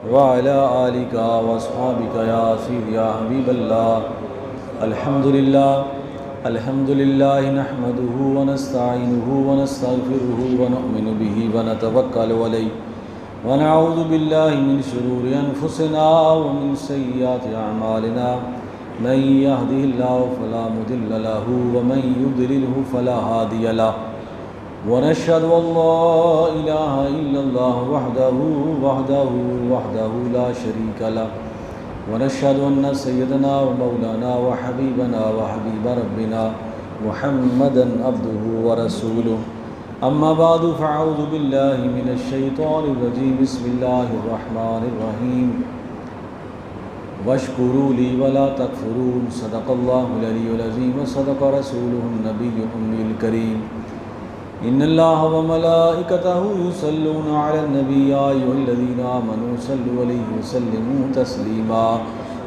व अला आलिका व अस्हाबिका या सय्यिदी या हबीबल्लाह। अल्हम्दुलिल्लाह नहमदुहु व नस्तईनुहु व नस्तगफिरुहु व नु'मिनु बिही व नतवक्कलु अलैहि व नऊज़ु बिल्लाहि मिन शुरूरि अनफुसिना व मिन सय्यिआति अअमालिना। मन यहदिहिल्लाहु फला मुदिल्ल लहु व मन युद्लिलहु फला हादिय लहु। व नशहदु अल्ला इलाहा इल्लल्लाह वहदहु ला शरीका लहु व नशहदु अन्न सय्यदना व मौलाना व हबीबना व हबीब रब्बिना मुहम्मदन अब्दुहु व रसूलुहु। अम्मा बादु फ़अऊज़ु बिल्लाहि मिनश शैतानिर रजीम। बिस्मिल्लाहिर रहमानिर रहीम। वश्कुरू ली वला तकफुरून। सदक़ल्लाहुल अलियुल अज़ीम व सदक़ रसूलुहुन नबियुल उम्मील करीम। इन्नल्लाह व मलाइकतहु युसल्लूना अलन नबी या अय्युहल्लज़ीना आमनू सल्लु अलैहि व सल्लिमू तस्लीमा।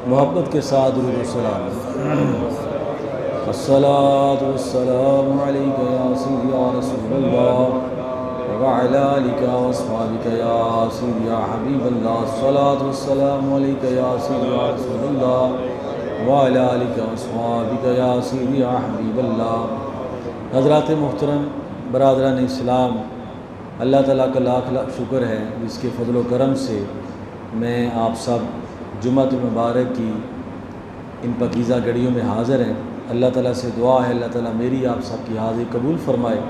मोहब्बत के साथ दुरूद व सलाम। अस्सलातु वस्सलामु अलैका या सय्यदी या रसूलल्लाह व अला आलिका व अस्हाबिका या सय्यदी या हबीबल्लाह। अस्सलातु वस्सलामु अलैका या सय्यदी या रसूलल्लाह व अला आलिका व अस्हाबिका या सय्यदी या हबीबल्लाह। हज़रात मुहतरम बरादरान इस्लाम, अल्लाह ताला का लाख लाख शुक्र है जिसके फ़ज़ल व करम से मैं आप सब जुम्मतुल मुबारक की इन पकीज़ा घड़ियों में हाज़िर हैं। अल्लाह ताला से दुआ है अल्लाह ताला मेरी आप सब की हाज़िरी कबूल फ़रमाए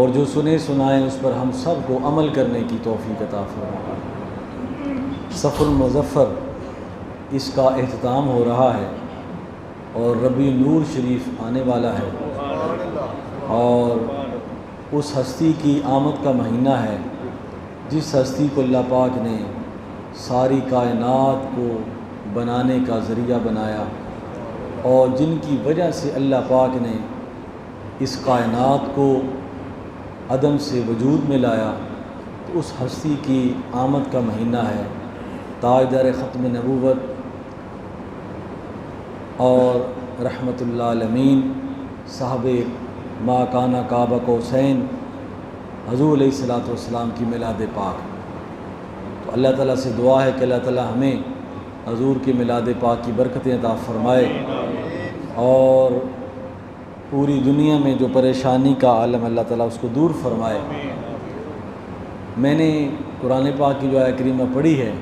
और जो सुने सुनाए उस पर हम सब को अमल करने की तौफ़ीक़ अता फ़रमाए। सफ़रुल मुज़फ़्फ़र इसका एहतमाम हो रहा है और रबीउन नूर शरीफ आने वाला है और उस हस्ती की आमद का महीना है जिस हस्ती को अल्लाह पाक ने सारी कायनात को बनाने का ज़रिया बनाया और जिनकी वजह से अल्लाह पाक ने इस कायनात को अदम से वजूद में लाया। तो उस हस्ती की आमद का महीना है। ताजदार ख़त्म नबूवत और रहमतुल्लाह अलमीन साहबे मा काना काबा कौसैन हज़ूर अलैहिस्सलातु वस्सलाम की मिलाद पाक। तो अल्लाह ताला से दुआ है कि अल्लाह ताला हमें हज़ूर के मिलाद पाक की बरकतें अता फ़रमाए और पूरी दुनिया में जो परेशानी का आलम अल्लाह ताला उसको दूर फरमाए। मैंने कुरान पाक की जो आयत करीमा पढ़ी है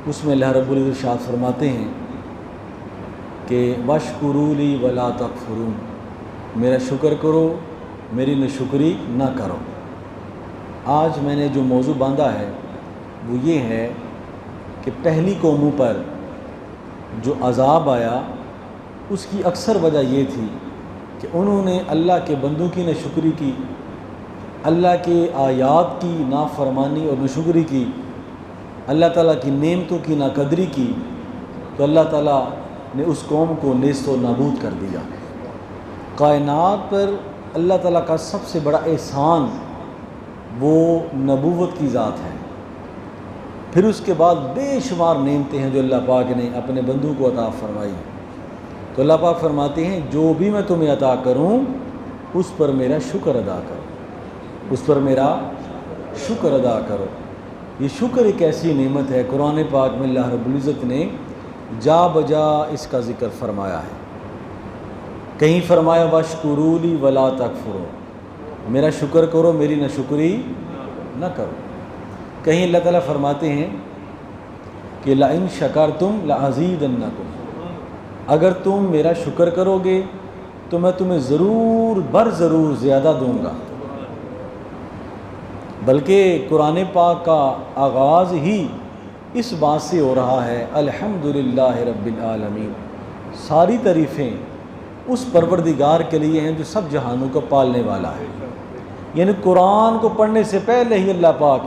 उसमें अल्लाह रब्बुल इज़्ज़त इरशाद फरमाते हैं कि वश्कुरू ली वला तकफुरून। मेरा शुक्र करो, मेरी नाशुक्री ना करो। आज मैंने जो मौजू बांधा है वो ये है कि पहली कौमों पर जो अज़ाब आया उसकी अक्सर वजह ये थी कि उन्होंने अल्लाह के बंदों की नाशुक्री की, अल्लाह के आयात की नाफरमानी और नाशुक्री की, अल्लाह ताला की नेमतों की नाकदरी की। तो अल्लाह ताला ने उस कौम को नेस्त व नाबूद कर दिया। कायनात पर अल्लाह ताला का सबसे बड़ा एहसान वो नबूवत की ज़ात है। फिर उसके बाद बेशुमार नेमतें हैं जो अल्लाह पाक ने अपने बंदों को अता फ़रमाई। तो अल्लाह पाक फरमाते हैं जो भी मैं तुम्हें अता करूं उस पर मेरा शुक्र अदा करो, उस पर मेरा शुक्र अदा करो। ये शुक्र एक ऐसी नेमत है कुरान पाक में अल्लाह रब्बुल इज़्ज़त ने जा बजा इसका ज़िक्र फरमाया है। कहीं फरमाया वश्कुरू ली वला तकफुरू, मेरा शुक्र करो मेरी नाशुक्री न करो। कहीं अल्लाह ताला फरमाते हैं कि ला इन शकरतुम लअज़ीदन्नकुम, अगर तुम मेरा शुक्र करोगे तो मैं तुम्हें ज़रूर बर ज़रूर ज़्यादा दूँगा। बल्कि कुरान पाक का आगाज़ ही इस बात से हो रहा है अल्हम्दुलिल्लाह रब्बिल आलमीन। सारी तारीफ़ें उस परवरदिगार के लिए हैं जो सब जहानों को पालने वाला है। यानी कुरान को पढ़ने से पहले ही अल्लाह पाक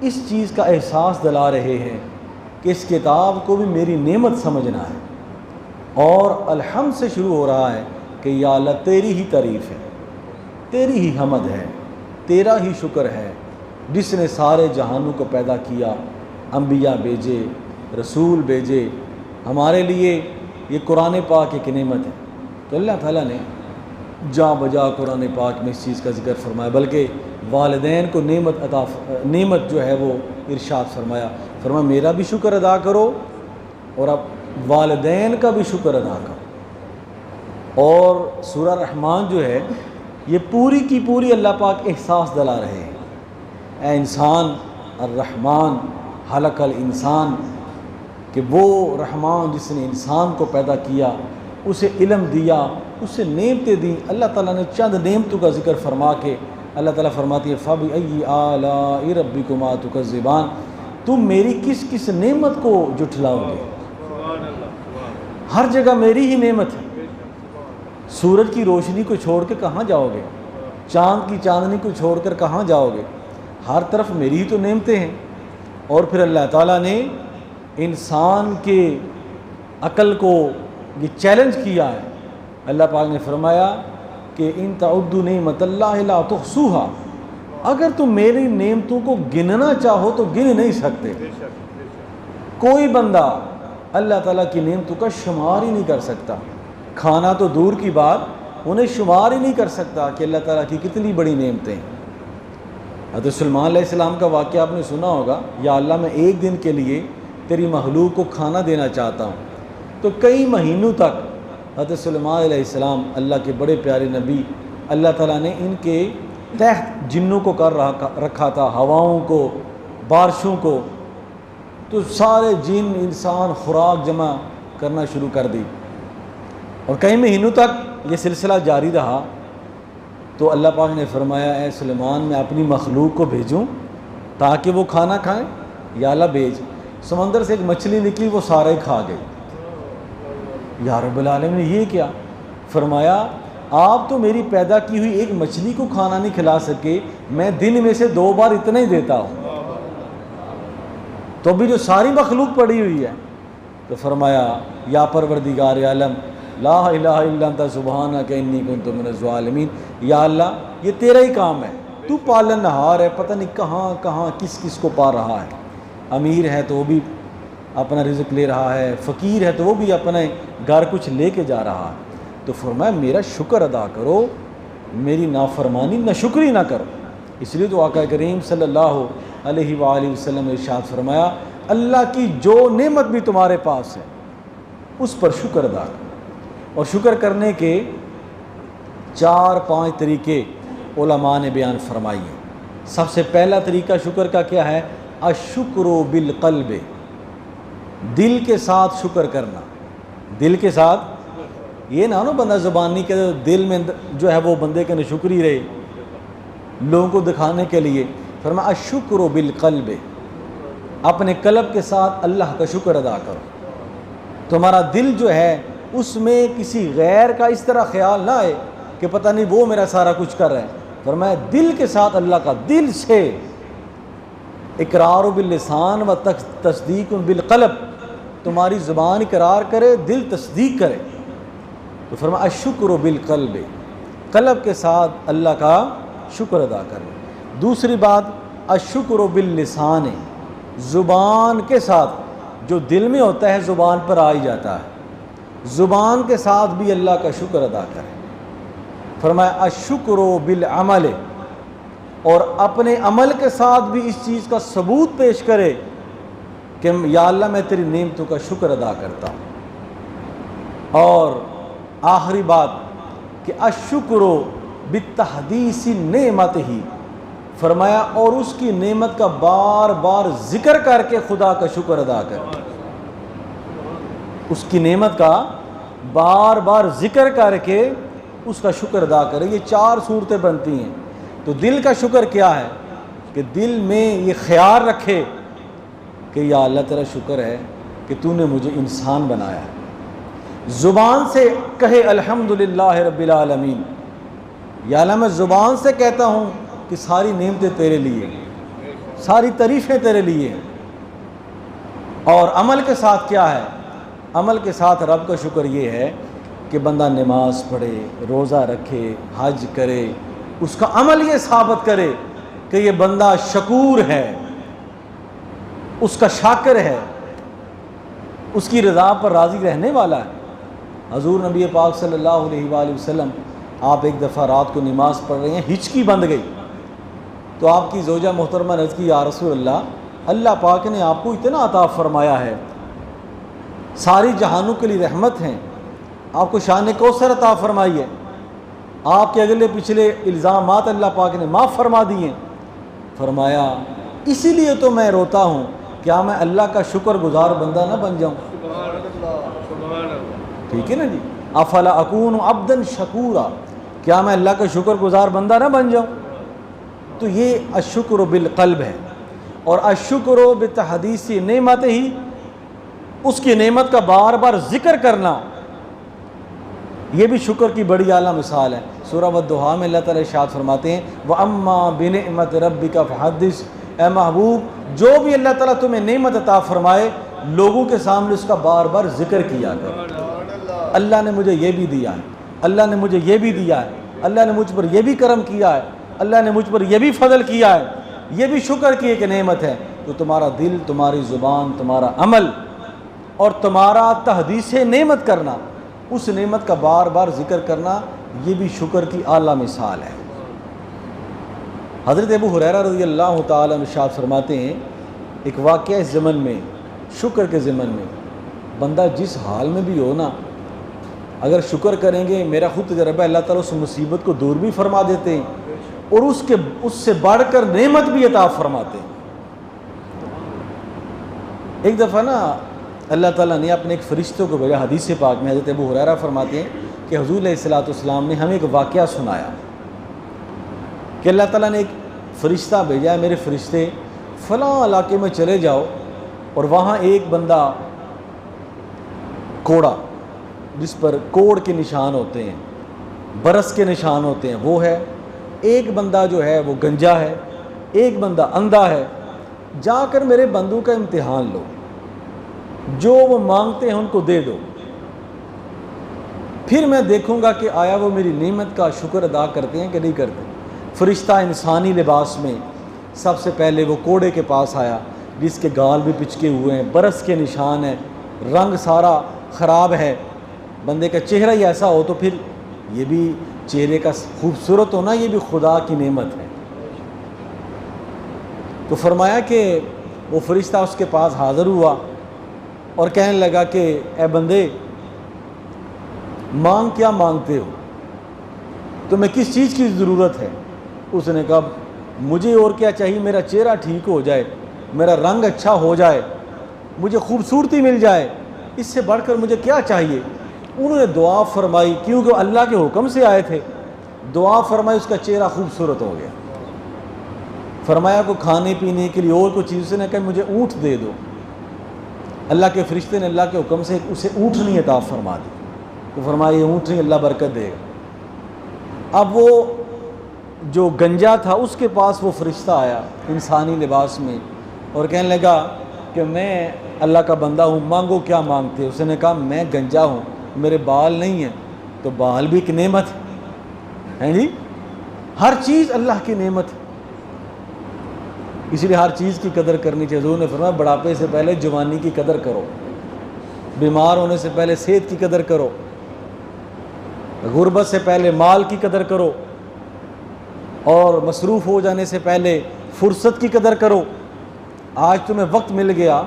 इस चीज़ का एहसास दिला रहे हैं कि इस किताब को भी मेरी नेमत समझना है और अल्हम्द से शुरू हो रहा है कि या अल्लाह तेरी ही तारीफ़ है, तेरी ही हमद है, तेरा ही शुक्र है जिसने सारे जहानों को पैदा किया, अंबिया भेजे, रसूल भेजे हमारे लिए। ये कुरान पाक एक नेमत है। तो अल्लाह ताला ने जा बजा कुरान पाक में इस चीज़ का जिक्र फरमाया। बल्कि वालिदैन को नेमत जो है वो इरशाद फरमाया मेरा भी शुक्र अदा करो और अब वालिदैन का भी शुक्र अदा करो। और सूरह रहमान जो है ये पूरी की पूरी अल्लाह पाक एहसास दिला रहे हैं, ए इंसान अर्रहमान हलकल इंसान, कि वो रहमान जिसने इंसान को पैदा किया, उसे इल्म दिया, उसे नेमतें दी। अल्लाह ताला ने चंद नेमतों का जिक्र फरमा के अल्लाह ताला फरमाती है फ़बिअय्यि आलाइ रब्बिकुमा तुकज़्ज़िबान, तुम मेरी किस किस नेमत को जुठलाओगे। हर जगह मेरी ही नेमत है। सूरज की रोशनी को छोड़ के कहाँ जाओगे, चाँद की चांदनी को छोड़कर कहाँ जाओगे, हर तरफ मेरी ही तो नेमतें हैं। और फिर अल्लाह ताला ने इंसान के अक़ल को ये चैलेंज किया है। अल्लाह पाक ने फरमाया कि इन तउद्दू निअमतल्लाहि ला तुहसूहा, अगर तुम मेरी नेमतों को गिनना चाहो तो गिन नहीं सकते। कोई बंदा अल्लाह ताला की नेमतों का शुमार ही नहीं कर सकता। खाना तो दूर की बात, उन्हें शुमार ही नहीं कर सकता कि अल्लाह ताला की कितनी बड़ी नेमतें हैं। हज़रत सुलेमान अलैहिस्सलाम का वाक़या आपने सुना होगा, या अल्लाह मैं एक दिन के लिए तेरी मखलूक को खाना देना चाहता हूँ, तो कई महीनों तक हज़रत सुलेमान अलैहिस्सलाम अल्लाह के बड़े प्यारे नबी, अल्लाह ताला ने इनके तहत जिन्नों को कर रखा था, हवाओं को, बारिशों को, तो सारे जिन इंसान खुराक जमा करना शुरू कर दी और कई महीनों तक ये सिलसिला जारी रहा। तो अल्लाह पाक ने फरमाया ए सुलेमान मैं अपनी मखलूक को भेजूं ताकि वो खाना खाएं, या अल्लाह भेज। समंदर से एक मछली निकली, वो सारा ही खा गई। या रब्बुल आलमीन ये क्या? फरमाया आप तो मेरी पैदा की हुई एक मछली को खाना नहीं खिला सके, मैं दिन में से 2 बार इतना ही देता हूँ, तो भी जो सारी मखलूक पड़ी हुई है। तो फरमाया या परवरदिगार आलम ला इलाहा इल्ला अंता सुब्हानका इन्नी कुन्तु मिनज़ ज़ालिमीन, या अल्लाह ये तेरा ही काम है, तू पालनहार है, पता नहीं कहाँ कहाँ किस किस को पा रहा है। अमीर है तो वो भी अपना रिज़्क़ ले रहा है, फ़कीर है तो वो भी अपने घर कुछ लेके जा रहा है। तो फरमाया मेरा शुक्र अदा करो, मेरी नाफरमानी ना शुक्री ना करो। इसलिए तो आका करीम सल्लल्लाहु अलैहि वसल्लम ने इरशाद फरमाया अल्लाह की जो नेमत भी तुम्हारे पास है उस पर शुक्र अदा करो। और शुक्र करने के 4-5 तरीके उलमा ने बयान फरमाई हैं। सबसे पहला तरीका शुक्र का क्या है? अशुक्र बिल क़ल्ब, दिल के साथ शुक्र करना। दिल के साथ ये ना बंदा ज़ुबानी के दिल में जो है वो बंदे के नशुक्री रहे लोगों को दिखाने के लिए। फरमाया अशुक्र बिल क़ल्ब, अपने कल्ब के साथ अल्लाह का शुक्र अदा करो। तुम्हारा दिल जो है उसमें किसी गैर का इस तरह ख्याल ना आए कि पता नहीं वो मेरा सारा कुछ कर रहा है। फरमाया दिल के साथ अल्लाह का, दिल से इकरार बिल लिसान व तस्दीक बिल क़ल्ब, तुम्हारी ज़ुबान इकरार करे, दिल तस्दीक करे। तो फरमाया अशुक्र बिल क़ल्ब, क़ल्ब के साथ अल्लाह का शुक्र अदा करें। दूसरी बात अशुक्र बिल लिसान, ज़ुबान के साथ जो दिल में होता है ज़ुबान पर आ ही जाता है, ज़ुबान के साथ भी अल्लाह का शुक्र अदा करें। फरमाया अशुक्र बिल अमल, और अपने अमल के साथ भी इस चीज़ का सबूत पेश करे कि या अल्लाह मैं तेरी नेमतों का शुक्र अदा करता हूँ। और आखिरी बात कि अशुक्र बित्तहदीसी नेमत ही, फरमाया और उसकी नेमत का बार बार जिक्र करके खुदा का शुक्र अदा कर। उसकी नेमत का बार बार जिक्र करके उसका शुक्र अदा करें। ये 4 सूरतें बनती हैं। तो दिल का शुक्र क्या है कि दिल में ये ख्याल रखे कि या अल्लाह तेरा शुक्र है कि तूने मुझे इंसान बनाया है। ज़ुबान से कहे अल्हम्दुलिल्लाह रब्बिल आलमीन, या अल्लाह मैं ज़ुबान से कहता हूँ कि सारी नेमतें तेरे लिए, सारी तारीफ़ें तेरे लिए। और अमल के साथ क्या है? अमल के साथ रब का शुक्र ये है कि बंदा नमाज पढ़े, रोज़ा रखे, हज करे, उसका अमल ये साबित करे कि ये बंदा शकूर है, उसका शाकिर है, उसकी रज़ा पर राज़ी रहने वाला है। हज़ूर नबी पाक सल्लल्लाहु अलैहि वसल्लम आप एक दफ़ा रात को नमाज़ पढ़ रहे हैं, हिचकी बंद गई, तो आपकी ज़ौजा मोहतरमा ने अर्ज़ की, या रसूल अल्लाह, अल्लाह पाक ने आपको इतना अता फरमाया है, सारी जहानों के लिए रहमत हैं, आपको शान कौसर अता फरमाई है, आपके अगले पिछले इल्ज़ामात अल्लाह पाक ने माफ़ फरमा दिए। फरमाया इसीलिए तो मैं रोता हूँ, क्या मैं अल्लाह का शुक्रगुजार बंदा ना बन जाऊँ? ठीक है ना जी। अफला अकून अब्दन शकूरा, क्या मैं अल्लाह का शुक्रगुजार बंदा ना बन जाऊँ? तो ये अशुक्र बिल क़ल्ब है, और अशुक्र बितहदीसी नेमत ही, उसकी नेमत का बार बार जिक्र करना, ये भी शुक्र की बड़ी आला मिसाल है। सूरह वद्दुहा में अल्लाह ताला इरशाद फरमाते हैं, व अम्मा बिनिअमत रब्बिका फहद्दिस, ए महबूब, जो भी अल्लाह ताला तुम्हें नेमत अता फरमाए, लोगों के सामने उसका बार बार जिक्र किया कर। अल्लाह ने मुझे ये भी दिया है, अल्लाह ने मुझे ये भी दिया है, अल्लाह ने मुझ पर ये भी करम किया है, अल्लाह ने मुझ पर ये भी फजल किया है, ये भी शुक्र की एक नेमत है। तो तुम्हारा दिल, तुम्हारी ज़ुबान, तुम्हारा अमल और तुम्हारा तहदीस नेमत करना, उस नेमत का बार बार जिक्र करना, ये भी शुक्र की आला मिसाल है। हज़रत अबू हुरैरा रज़ियल्लाहु ताला अन्हु इरशाद फरमाते हैं, एक वाक़या इस ज़मन में, शुक्र के ज़मन में, बंदा जिस हाल में भी हो ना, अगर शुक्र करेंगे, मेरा ख़ुद तजर्बा, अल्लाह ताला उस मुसीबत को दूर भी फरमा देते हैं और उससे बढ़कर नेमत भी अता फरमाते हैं। एक दफ़ा ना अल्लाह ताला ने अपने एक फ़रिश्तों को भेजा। हदीस पाक में हज़रत अबू हुरैरा फरमाते हैं कि हुज़ूर अलैहिस्सलातु वस्सलाम ने हमें एक वाक़या सुनाया कि अल्लाह ताला ने एक फ़रिश्ता भेजा है, मेरे फ़रिश्ते फ़लाँ इलाके में चले जाओ और वहाँ एक बंदा कोड़ा, जिस पर कोड़ के निशान होते हैं, बरस के निशान होते हैं, वो है। एक बंदा जो है वो गंजा है, एक बंदा अंधा है। जाकर मेरे बंदों का इम्तिहान लो, जो वो मांगते हैं उनको दे दो, फिर मैं देखूंगा कि आया वो मेरी नेमत का शुक्र अदा करते हैं कि नहीं करते। फरिश्ता इंसानी लिबास में सबसे पहले वो कोड़े के पास आया, जिसके गाल भी पिचके हुए हैं, बरस के निशान है, रंग सारा ख़राब है, बंदे का चेहरा ही ऐसा हो तो फिर ये भी चेहरे का खूबसूरत होना, ये भी खुदा की नेमत है। तो फरमाया कि वो फरिश्ता उसके पास हाज़िर हुआ और कहने लगा कि ए बंदे, मांग क्या मांगते हो, तुम्हें किस चीज़ की ज़रूरत है? उसने कहा मुझे और क्या चाहिए, मेरा चेहरा ठीक हो जाए, मेरा रंग अच्छा हो जाए, मुझे खूबसूरती मिल जाए, इससे बढ़कर मुझे क्या चाहिए? उन्होंने दुआ फरमाई, क्योंकि अल्लाह के हुक्म से आए थे। दुआ फरमाई, उसका चेहरा खूबसूरत हो गया। फरमाया को खाने पीने के लिए और कोई चीज़, उसने कहा मुझे ऊँट दे दो। अल्लाह के फरिश्ते ने अल्लाह के हुक्म से उसे ऊँटनी अता फरमा दी। तो फरमाया ये ऊँटनी अल्लाह बरकत देगा। अब वो जो गंजा था उसके पास वो फरिश्ता आया इंसानी लिबास में और कहने लगा कि मैं अल्लाह का बंदा हूँ, मांगो क्या मांगते? उसने कहा मैं गंजा हूँ, मेरे बाल नहीं हैं। तो बाल भी एक नेमत है जी, हर चीज़ अल्लाह की नेमत है, इसलिए हर चीज़ की कदर करनी चाहिए। हुज़ूर ने फरमाया बुढ़ापे से पहले जवानी की कदर करो, बीमार होने से पहले सेहत की कदर करो, गुर्बत से पहले माल की कदर करो, और मसरूफ़ हो जाने से पहले फुर्सत की कदर करो। आज तुम्हें वक्त मिल गया,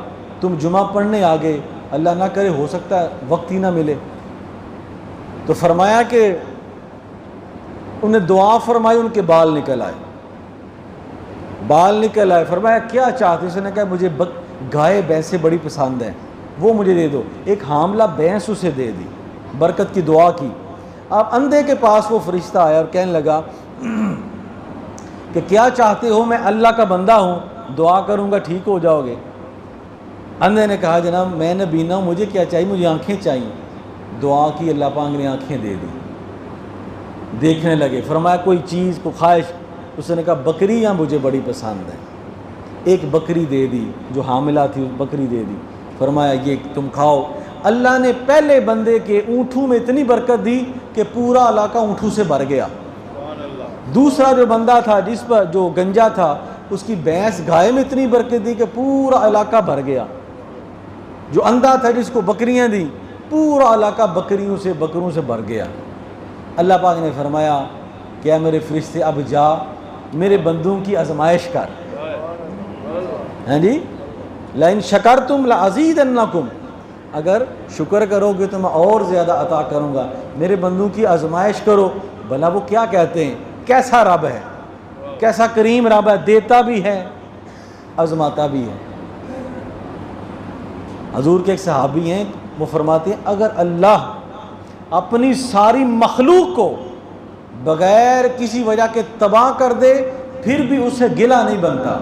तुम जुमा पढ़ने आ गए, अल्लाह ना करे हो सकता है वक्त ही ना मिले। तो फरमाया कि उन्हें दुआ फरमाई, उनके बाल निकल आए, बाल निकल आए। फरमाया क्या चाहते? उसने कहा मुझे गाय भैंसें बड़ी पसंद हैं, वो मुझे दे दो। एक हामला भैंस उसे दे दी, बरकत की दुआ की। अब अंधे के पास वो फरिश्ता आया और कहने लगा कि क्या चाहते हो? मैं अल्लाह का बंदा हूँ, दुआ करूँगा ठीक हो जाओगे। अंधे ने कहा जनाब मैं नबीना हूँ, मुझे क्या चाहिए? मुझे आँखें चाहिए। दुआ की, अल्लाह पाक ने आँखें दे दी, देखने लगे। फरमाया कोई चीज़ को ख्वाहिश? उसने कहा बकरियाँ मुझे बड़ी पसंद है। एक बकरी दे दी, जो हामिला थी बकरी दे दी। फरमाया ये तुम खाओ। अल्लाह ने पहले बंदे के ऊँटों में इतनी बरकत दी कि पूरा इलाका ऊँटों से भर गया। दूसरा जो बंदा था, जिस पर जो गंजा था, उसकी भैंस गाय में इतनी बरकत दी कि पूरा इलाका भर गया। जो अंधा था, जिसको बकरियां दी, पूरा इलाका बकरों से भर गया। अल्लाह पाक ने फरमाया क्या मेरे फरिश्ते अब जा मेरे बंदों की आजमाइश कर। हैं जी, लाइन शकरतुम लअज़ीदन्नकुम, अगर शुक्र करोगे तो मैं और ज़्यादा अता करूँगा। मेरे बंदों की आजमाइश करो। भला वो क्या कहते हैं, कैसा रब है, कैसा करीम रब है, देता भी है आजमाता भी है। हजूर के एक सहाबी हैं, वो फरमाते हैं अगर अल्लाह अपनी सारी मखलूक को बग़ैर किसी वजह के तबाह कर दे फिर भी उससे गिला नहीं बनता।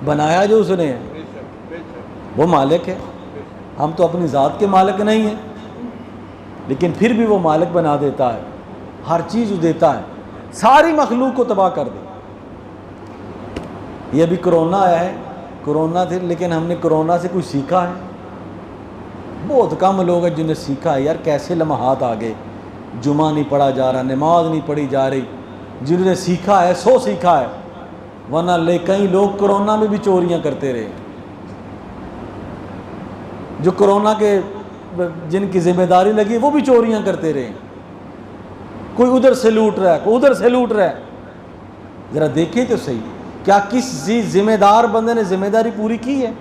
बनाया जो उसने है, वो मालिक है। हम तो अपनी ज़ात के मालिक नहीं हैं, लेकिन फिर भी वो मालिक बना देता है, हर चीज़ देता है, सारी मखलूक को तबाह कर दे। ये अभी कोरोना आया है, कोरोना थे, लेकिन हमने कोरोना से कुछ सीखा है? बहुत कम लोग हैं जिन्हें सीखा है। यार कैसे लम्हात आ गए, जुमा नहीं पढ़ा जा रहा, नमाज नहीं पढ़ी जा रही। जिन्होंने सीखा है सो सीखा है, वरना ले कई लोग कोरोना में भी चोरियां करते रहे। जो कोरोना के जिनकी जिम्मेदारी लगी वो भी चोरियां करते रहे। कोई उधर से लूट रहा है, कोई उधर से लूट रहा है। ज़रा देखिए तो सही, क्या किसी जिम्मेदार बंदे ने जिम्मेदारी पूरी की है?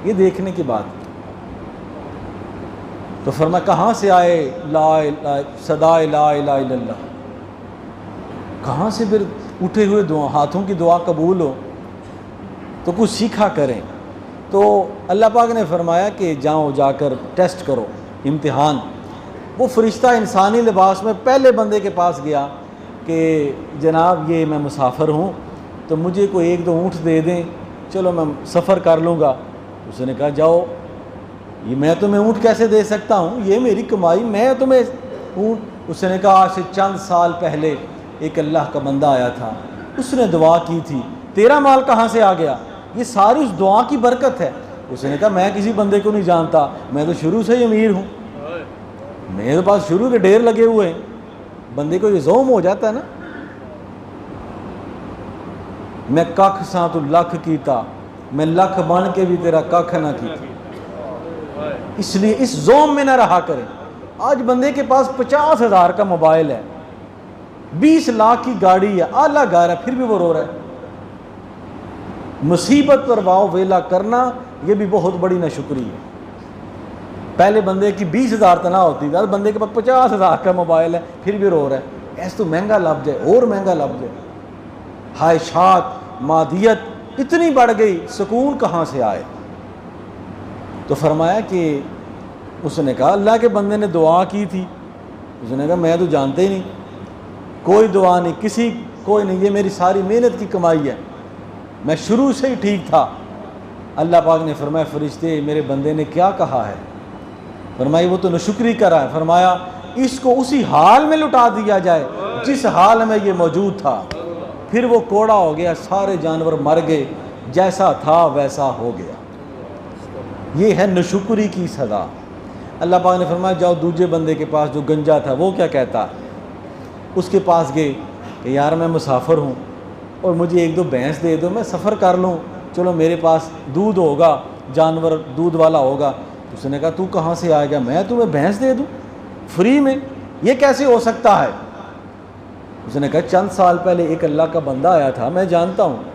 ये देखने की बात। तो फरमा कहाँ से आए सदा ला इलाहा इल्लल्लाह, कहाँ से फिर उठे हुए दुआ, हाथों की दुआ कबूल हो? तो कुछ सीखा करें। तो अल्लाह पाक ने फरमाया कि जाओ जाकर टेस्ट करो, इम्तिहान। वो फरिश्ता इंसानी लिबास में पहले बंदे के पास गया कि जनाब ये मैं मुसाफिर हूँ, तो मुझे कोई एक दो ऊँट दे दें, चलो मैं सफ़र कर लूँगा। उसने कहा जाओ, ये मैं तुम्हें ऊँट कैसे दे सकता हूँ, ये मेरी कमाई, मैं तुम्हें ऊँट। उसने कहा आज से चंद साल पहले एक अल्लाह का बंदा आया था, उसने दुआ की थी, तेरा माल कहाँ से आ गया? ये सारी उस दुआ की बरकत है। उसने कहा मैं किसी बंदे को नहीं जानता, मैं तो शुरू से ही अमीर हूँ, मेरे पास शुरू के ढेर लगे हुए हैं। बंदे को ये ज़ोम हो जाता है ना, मैं कख सा तू लख कीता, मैं लख बन के भी तेरा कख ना कीता। इसलिए इस ज़ोम में ना रहा करें। आज बंदे के पास 50,000 का मोबाइल है, 20 लाख की गाड़ी है, आला घर है, फिर भी वो रो रहा है। मुसीबत पर वाव वेला करना ये भी बहुत बड़ी नाशुक्री है। पहले बंदे की 20,000 तना होती थी, बंदे के पास 50,000 का मोबाइल है, फिर भी रो रहा है। ऐसा तो महंगा लफ्ज़ है, और महंगा लफ्ज़ है। हायशात मादियत इतनी बढ़ गई, सुकून कहाँ से आए? तो फरमाया कि उसने कहा अल्लाह के बंदे ने दुआ की थी। उसने कहा मैं तो जानते ही नहीं, कोई दुआ नहीं, किसी कोई नहीं, ये मेरी सारी मेहनत की कमाई है, मैं शुरू से ही ठीक था। अल्लाह पाक ने फरमाया फरिश्ते मेरे बंदे ने क्या कहा है? फरमाया वो तो नाशुक्री करा है। फरमाया इसको उसी हाल में लुटा दिया जाए जिस हाल में ये मौजूद था। फिर वो कोड़ा हो गया, सारे जानवर मर गए, जैसा था वैसा हो गया। ये है नाशुक्री की सज़ा। अल्लाह पाक ने फरमाया जाओ दूसरे बंदे के पास जो गंजा था, वो क्या कहता? उसके पास गए कि यार मैं मुसाफिर हूँ और मुझे एक दो भैंस दे दो, मैं सफ़र कर लूँ, चलो मेरे पास दूध होगा, जानवर दूध वाला होगा। उसने कहा तू कहाँ से आएगा, मैं तुम्हें भैंस दे दूँ फ्री में? ये कैसे हो सकता है? उसने कहा चंद साल पहले एक अल्लाह का बंदा आया था, मैं जानता हूँ,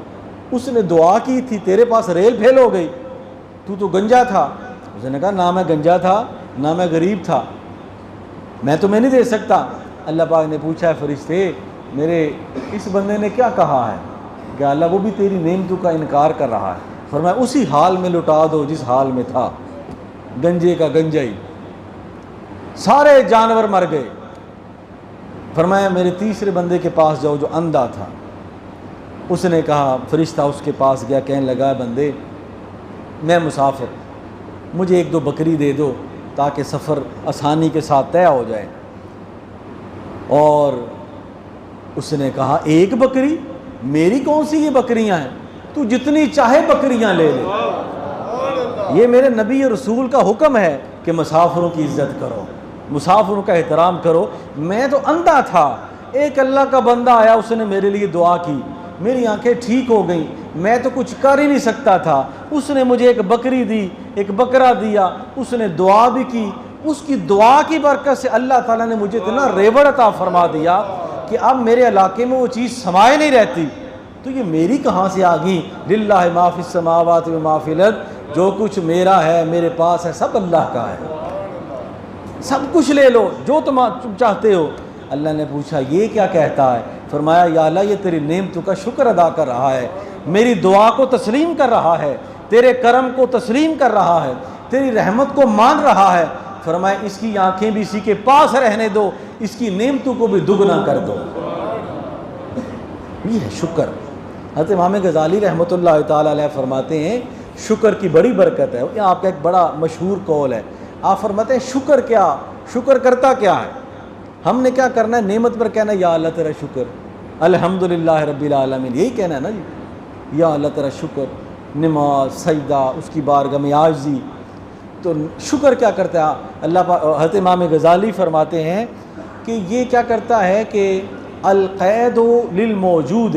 उसने दुआ की थी, तेरे पास रेल फेल हो गई, तू तो गंजा था। उसने कहा ना मैं गंजा था ना मैं गरीब था, मैं तुम्हें नहीं दे सकता। अल्लाह पाक ने पूछा है फरिश्ते मेरे इस बंदे ने क्या कहा है? कि अल्लाह वो भी तेरी नेमतों का इनकार कर रहा है। फरमाया उसी हाल में लुटा दो जिस हाल में था, गंजे का गंजा ही। सारे जानवर मर गए। फरमाया मेरे तीसरे बंदे के पास जाओ जो अंधा था। उसने कहा, फरिश्ता उसके पास गया, कहने लगा बंदे मैं मुसाफिर, मुझे एक दो बकरी दे दो ताकि सफ़र आसानी के साथ तय हो जाए। और उसने कहा एक बकरी? मेरी कौन सी ये बकरियां हैं, तू जितनी चाहे बकरियां ले ले। ये मेरे नबी रसूल का हुक्म है कि मुसाफिरों की इज़्ज़त करो, मुसाफिरों का एहतराम करो। मैं तो अंधा था, एक अल्लाह का बंदा आया, उसने मेरे लिए दुआ की, मेरी आंखें ठीक हो गई, मैं तो कुछ कर ही नहीं सकता था। उसने मुझे एक बकरी दी, एक बकरा दिया, उसने दुआ भी की, उसकी दुआ की बरकत से अल्लाह ताला ने मुझे इतना रेवड़ अता फरमा दिया कि अब मेरे इलाके में वो चीज़ समाये नहीं रहती, तो ये मेरी कहाँ से आ गई। लिल्लाहि मा फिस समावाति व मा फिल अर्द, जो कुछ मेरा है मेरे पास है सब अल्लाह का है, सब कुछ ले लो जो तुम चाहते हो। अल्लाह ने पूछा ये क्या कहता है? फरमाया या अल्लाह ये तेरी नेमतों का शुक्र अदा कर रहा है, मेरी दुआ को तस्लीम कर रहा है, तेरे करम को तस्लीम कर रहा है, तेरी रहमत को मान रहा है। फरमाया इसकी आंखें भी इसी के पास रहने दो, इसकी नेमतों को भी दुगना कर दो। ये है शुक्र। हज़रत इमाम गज़ाली रहमतुल्लाह ताला अलैह फरमाते हैं शुक्र की बड़ी बरकत है। यह आपका एक बड़ा मशहूर कौल है। आप फरमाते हैं शुक्र क्या, शुक्र करता क्या है? हमने क्या करना है? नेमत पर कहना या अल्लाह तेरा शुक्र, अल्हम्दुलिल्लाह रब्बिल आलमीन, यही कहना है ना जी, या अल्लाह तेरा शुक्र। नमाज, सजदा, उसकी बारगाह में आजिज़ी। तो शुक्र क्या करता है? हज़रत इमाम गज़ाली फरमाते हैं कि ये क्या करता है कि अल-क़ैदु लिल-मौजूद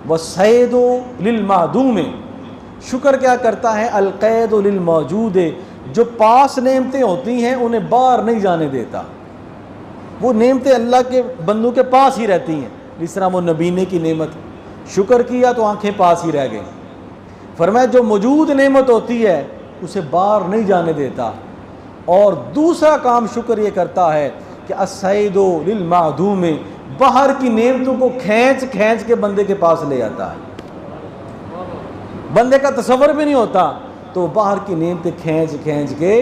व सैदु लिल-मादूम। शुक्र क्या करता है? अल-क़ैदु लिल-मौजूद, जो पास नेमतें होती हैं उन्हें बाहर नहीं जाने देता। वो नेमतें अल्लाह के बंदों के पास ही रहती हैं। जिस तरह वो नबीने की नेमत, शुक्र किया तो आंखें पास ही रह गई। फरमाया जो मौजूद नेमत होती है उसे बाहर नहीं जाने देता। और दूसरा काम शुक्र ये करता है कि अस्सैदु लिल-मादूम, बाहर की नेमतों को खींच खींच के बंदे के पास ले आता है। बंदे का तसव्वुर भी नहीं होता तो बाहर की नेमतें खींच खींच के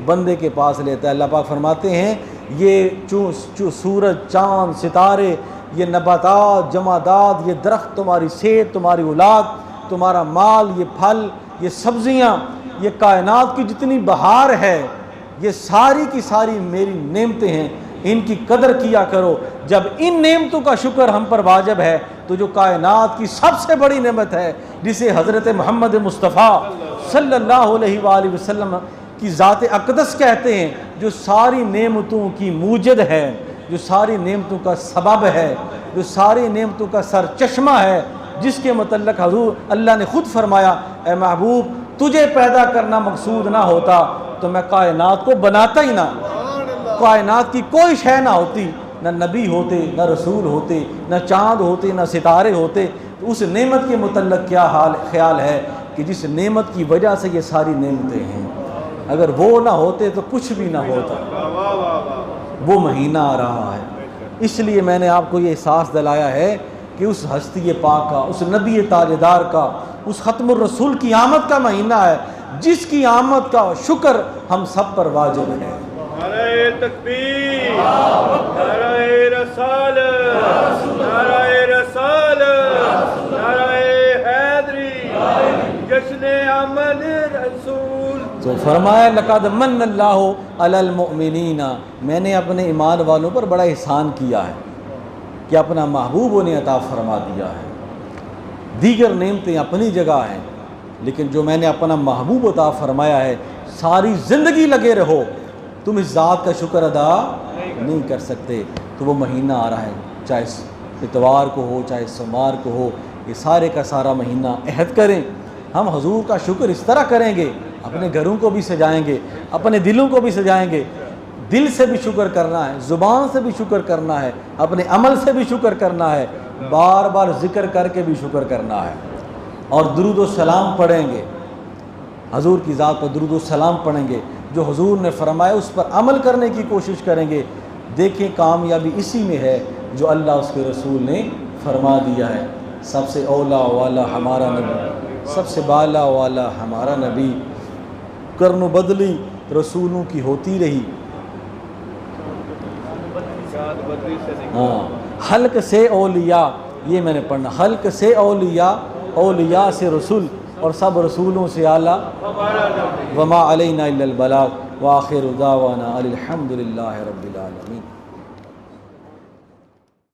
बंदे के पास लेता है। अल्लाह पाक फरमाते हैं ये सूरज, चाँद, सितारे, ये नबातात, जमादात, ये दरख्त, तुम्हारी सेहत, तुम्हारी औलाद, तुम्हारा माल, ये फल, ये सब्जियाँ, ये कायनात की जितनी बहार है, ये सारी की सारी मेरी नेमतें हैं, इनकी कदर किया करो। जब इन नेमतों का शुक्र हम पर वाजिब है तो जो कायनात की सबसे बड़ी नेमत है, जिसे हज़रत मोहम्मद मुस्तफ़ा सल्लल्लाहु अलैहि वसल्लम की ज़ात अक़दस कहते हैं, जो सारी नेमतों की मूजद है, जो सारी नेमतों का सबब है, जो सारी नेमतों का सरचश्मा है, जिसके मतलब हज़ूर अल्लाह ने ख़ुद फरमाया ए महबूब तुझे पैदा करना मकसूद ना होता तो मैं कायनात को बनाता ही ना। कायनात की कोई शय ना होती, न नबी होते, न रसूल होते, न चाँद होते, न सितारे होते। तो उस नेमत के मतलब क्या ख्याल है कि जिस नेमत की वजह से ये सारी नेमतें हैं, अगर वो ना होते तो कुछ भी ना होता। वो महीना आ रहा है, इसलिए मैंने आपको ये एहसास दिलाया है कि उस हस्ती पाक का, उस नबी ताजदार का, उस ख़त्मुर रसूल की आमद का महीना है, जिसकी आमद का शुक्र हम सब पर वाजिब है। नारे तकबीर, नारे रसालत, नारे रसालत, नारे हैदरी, जश्न आमद रसूल। तो फरमाया लक़द मन्नल्लाहु अलल मुमिनीना, मैंने अपने ईमान वालों पर बड़ा एहसान किया है कि अपना महबूब उन्हें अता फरमा दिया है। दीगर नेमतें अपनी जगह हैं, लेकिन जो मैंने अपना महबूब अता फरमाया है, सारी ज़िंदगी लगे रहो, तुम इस ज़ात का शुक्र अदा नहीं कर सकते। तो वो महीना आ रहा है, चाहे इतवार को हो चाहे सोमवार को हो, ये सारे का सारा महीना अहद करें हम हजूर का शुक्र इस तरह करेंगे, अपने घरों को भी सजाएंगे, अपने दिलों को भी सजाएंगे। दिल से भी शुक्र करना है, ज़ुबान से भी शुक्र करना है, अपने अमल से भी शुक्र करना है, बार बार ज़िक्र करके भी शुक्र करना है। और दुरूद व सलाम पढ़ेंगे, हजूर की ज़ात पर दुरूद व सलाम पढ़ेंगे, जो हजूर ने फरमाया उस पर अमल करने की कोशिश करेंगे। देखें कामयाबी इसी में है जो अल्लाह उसके रसूल ने फरमा दिया है। सबसे औला वाला हमारा नबी, सबसे बाला वाला हमारा नबी, कर्न बदली रसूलों की होती रही। हाँ, हल्क से औलिया, ये मैंने पढ़ना, हल्क से औलिया, औलिया से रसूल, और सब रसूलों से आला। वमा अलैना इल्लल बलाग व आखिरु दावाना अनिल हम्दुलिल्लाहि रब्बिल आलमीन।